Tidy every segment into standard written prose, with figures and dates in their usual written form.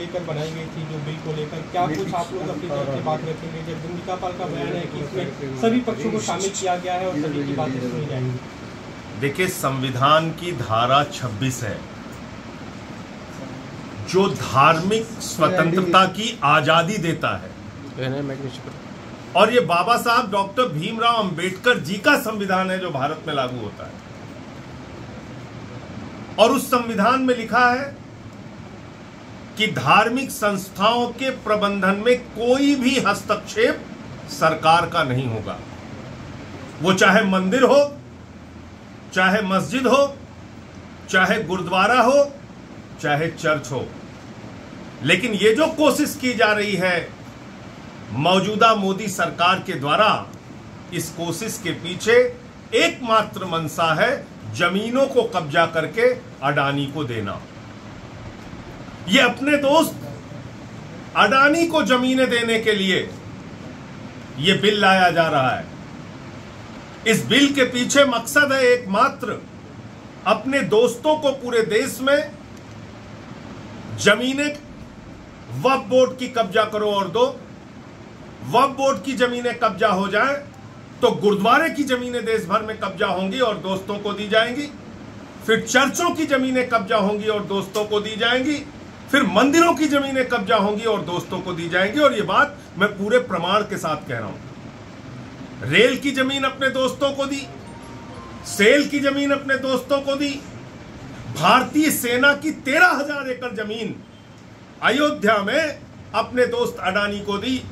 लेकर बनाई गई थी, जो बिल को लेकर क्या कुछ आप लोग अपनी तरफ से बात रखेंगे? जगदम्बिका पाल का बयान है कि इसमें सभी पक्षों को शामिल किया गया है और सभी की बातें सुनी जाएंगी। देखिए, संविधान की धारा 26 है जो धार्मिक स्वतंत्रता की आजादी देता है, और ये बाबा साहब डॉक्टर भीमराव अंबेडकर जी का संविधान है जो भारत में लागू होता है। और उस संविधान में लिखा है कि धार्मिक संस्थाओं के प्रबंधन में कोई भी हस्तक्षेप सरकार का नहीं होगा। वो चाहे मंदिर हो, चाहे मस्जिद हो, चाहे गुरुद्वारा हो, चाहे चर्च हो। लेकिन ये जो कोशिश की जा रही है मौजूदा मोदी सरकार के द्वारा, इस कोशिश के पीछे एकमात्र मंशा है जमीनों को कब्जा करके अडानी को देना। ये अपने दोस्त अडानी को जमीनें देने के लिए ये बिल लाया जा रहा है। इस बिल के पीछे मकसद है एकमात्र, अपने दोस्तों को पूरे देश में जमीनें वक्फ बोर्ड की कब्जा करो और दो। वक्फ बोर्ड की जमीनें कब्जा हो जाएं तो गुरुद्वारे की जमीनें देश भर में कब्जा होंगी और दोस्तों को दी जाएंगी। फिर चर्चों की जमीनें कब्जा होंगी और दोस्तों को दी जाएंगी। फिर मंदिरों की जमीनें कब्जा होंगी और दोस्तों को दी जाएंगी। और ये बात मैं पूरे प्रमाण के साथ कह रहा हूं। रेल की जमीन अपने दोस्तों को दी, सेल की जमीन अपने दोस्तों को दी, भारतीय सेना की 13,000 एकड़ जमीन अयोध्या में अपने दोस्त अडानी को दी।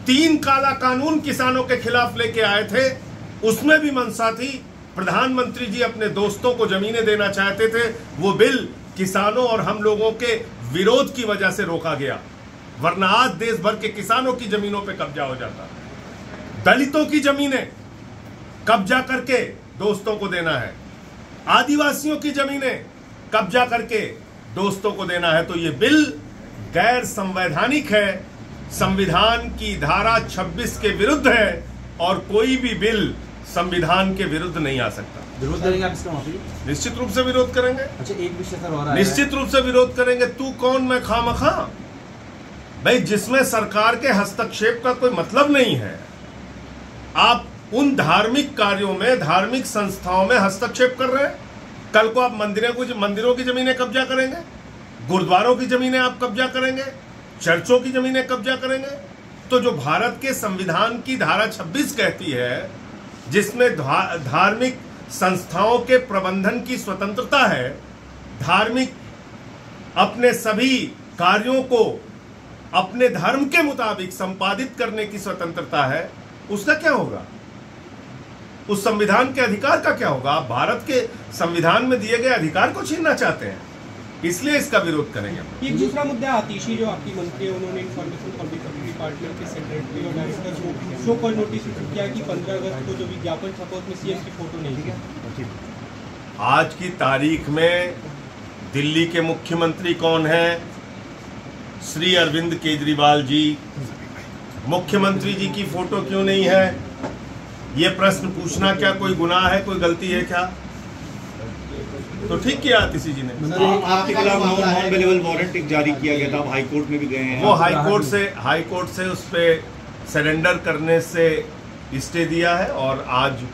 3 काला कानून किसानों के खिलाफ लेके आए थे, उसमें भी मंशा थी। प्रधानमंत्री जी अपने दोस्तों को जमीनें देना चाहते थे। वो बिल किसानों और हम लोगों के विरोध की वजह से रोका गया, वरना आज देश भर के किसानों की जमीनों पे कब्जा हो जाता। दलितों की जमीनें कब्जा करके दोस्तों को देना है, आदिवासियों की जमीनें कब्जा करके दोस्तों को देना है। तो ये बिल गैर संवैधानिक है, संविधान की धारा 26 के विरुद्ध है, और कोई भी बिल संविधान के विरुद्ध नहीं आ सकता। विरोध करेंगे आप इसका? निश्चित रूप से विरोध करेंगे। अच्छा, एक विषय सर हो रहा है, निश्चित रूप से विरोध करेंगे। तू कौन मैं खामखा? भाई, जिसमें सरकार के हस्तक्षेप का कोई मतलब नहीं है, आप उन धार्मिक कार्यों में, धार्मिक संस्थाओं में हस्तक्षेप कर रहे हैं। कल को आप मंदिरों की जमीनें कब्जा करेंगे, गुरुद्वारों की जमीनें आप कब्जा करेंगे, चर्चों की जमीनें कब्जा करेंगे। तो जो भारत के संविधान की धारा 26 कहती है, जिसमें धार्मिक संस्थाओं के प्रबंधन की स्वतंत्रता है, धार्मिक अपने सभी कार्यों को अपने धर्म के मुताबिक संपादित करने की स्वतंत्रता है, उसका क्या होगा? उस संविधान के अधिकार का क्या होगा? आप भारत के संविधान में दिए गए अधिकार को छीनना चाहते हैं, इसलिए इसका विरोध करेंगे। एक दूसरा मुद्दा, आतिशी जो आपकी मंत्री है, उन्होंने इंफॉर्मेशन पब्लिक डिपार्टमेंट के सेक्रेटरी और डायरेक्टर को शो कॉज नोटिस किया कि 15 अगस्त को जो विज्ञापन छपा उसमें सीएम की फोटो नहीं है। आज की तारीख में दिल्ली के मुख्यमंत्री कौन है? श्री अरविंद केजरीवाल जी। मुख्यमंत्री जी की फोटो क्यों नहीं है? ये प्रश्न पूछना क्या कोई गुनाह है, कोई गलती है क्या? तो ठीक किया आतिशी जी ने। आपके खिलाफ नॉन अवेलेबल वारंट जारी किया गया था, आप हाई कोर्ट में भी गए हैं। वो हाई कोर्ट से उस पे सरेंडर करने से स्टे दिया है और आज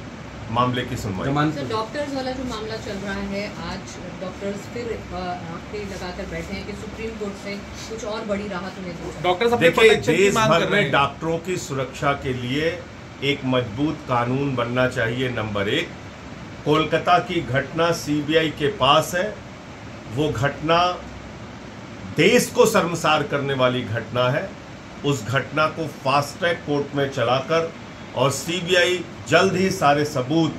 मामले की सुनवाई। तो डॉक्टर्स वाला जो मामला चल रहा है, आज डॉक्टर्स फिर आंखें लगाकर बैठे हैं कि सुप्रीम कोर्ट से कुछ और बड़ी राहत उन्हें दी। डॉक्टर्स देखिए, देश भर में डॉक्टरों की सुरक्षा के लिए एक मजबूत कानून बनना चाहिए। नंबर 1, कोलकाता की घटना सीबीआई के पास है। वो घटना देश को शर्मसार करने वाली घटना है। उस घटना को फास्ट ट्रैक कोर्ट में चलाकर और सीबीआई जल्द ही सारे सबूत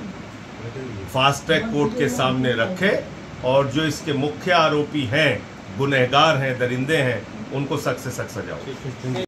फास्ट ट्रैक कोर्ट के सामने रखे, और जो इसके मुख्य आरोपी हैं, गुनहगार हैं, दरिंदे हैं, उनको सख्त से सख्त सजा हो।